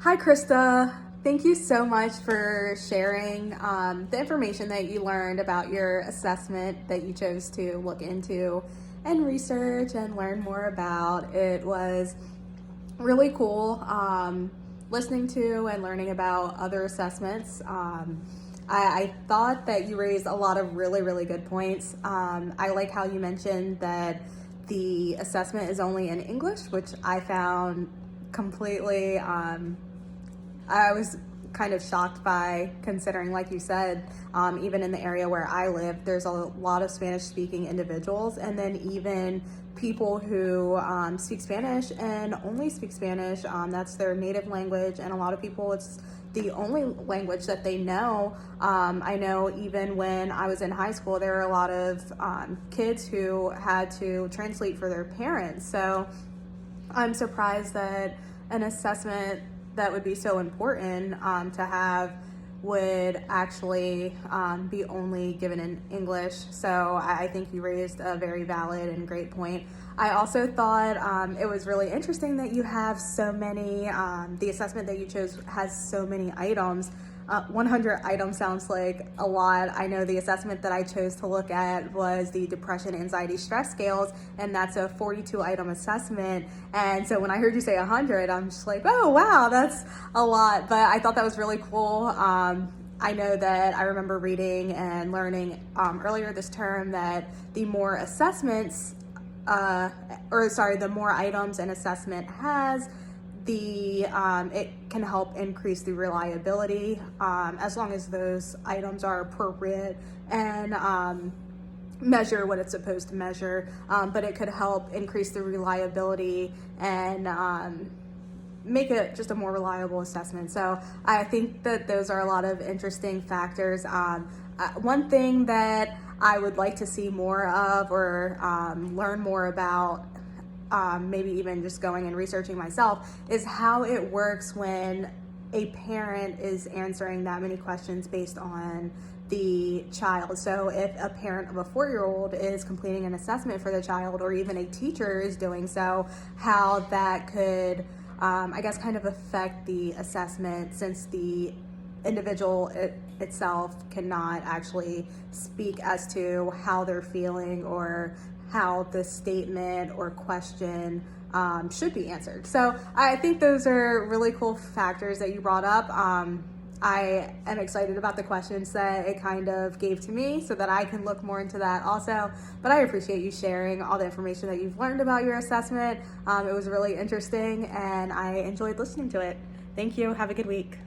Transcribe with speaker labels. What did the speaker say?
Speaker 1: Hi, Krista. Thank you so much for sharing the information that you learned about your assessment that you chose to look into and research and learn more about. It was really cool listening to and learning about other assessments. I thought that you raised a lot of really good points. I like how you mentioned that the assessment is only in English, which I found completely I was kind of shocked by, considering, like you said, even in the area where I live, there's a lot of Spanish speaking individuals, and then even people who speak Spanish and only speak Spanish. That's their native language, and a lot of people, it's the only language that they know. I know even when I was in high school, there were a lot of kids who had to translate for their parents. So I'm surprised that an assessment that would be so important to have would actually be only given in English. So I think you raised a very valid and great point. I also thought it was really interesting that you have so many, the assessment that you chose has so many items. 100 items sounds like a lot. I know the assessment that I chose to look at was the depression, anxiety, stress scales, and that's a 42 item assessment. And so when I heard you say 100, I'm just like, oh wow, that's a lot. But I thought that was really cool. I know that I remember reading and learning earlier this term that the more assessments, the more items an assessment has, it can help increase the reliability as long as those items are appropriate and measure what it's supposed to measure. But it could help increase the reliability and make it just a more reliable assessment. So I think that those are a lot of interesting factors. One thing that I would like to see more of or learn more about, maybe even just going and researching myself, is how it works when a parent is answering that many questions based on the child. So if a parent of a 4-year-old is completing an assessment for the child, or even a teacher is doing so, how that could, I guess, kind of affect the assessment, since the individual itself cannot actually speak as to how they're feeling or how the statement or question should be answered. So I think those are really cool factors that you brought up. I am excited about the questions that it kind of gave to me so that I can look more into that also. But I appreciate you sharing all the information that you've learned about your assessment. It was really interesting and I enjoyed listening to it. Thank you. Have a good week.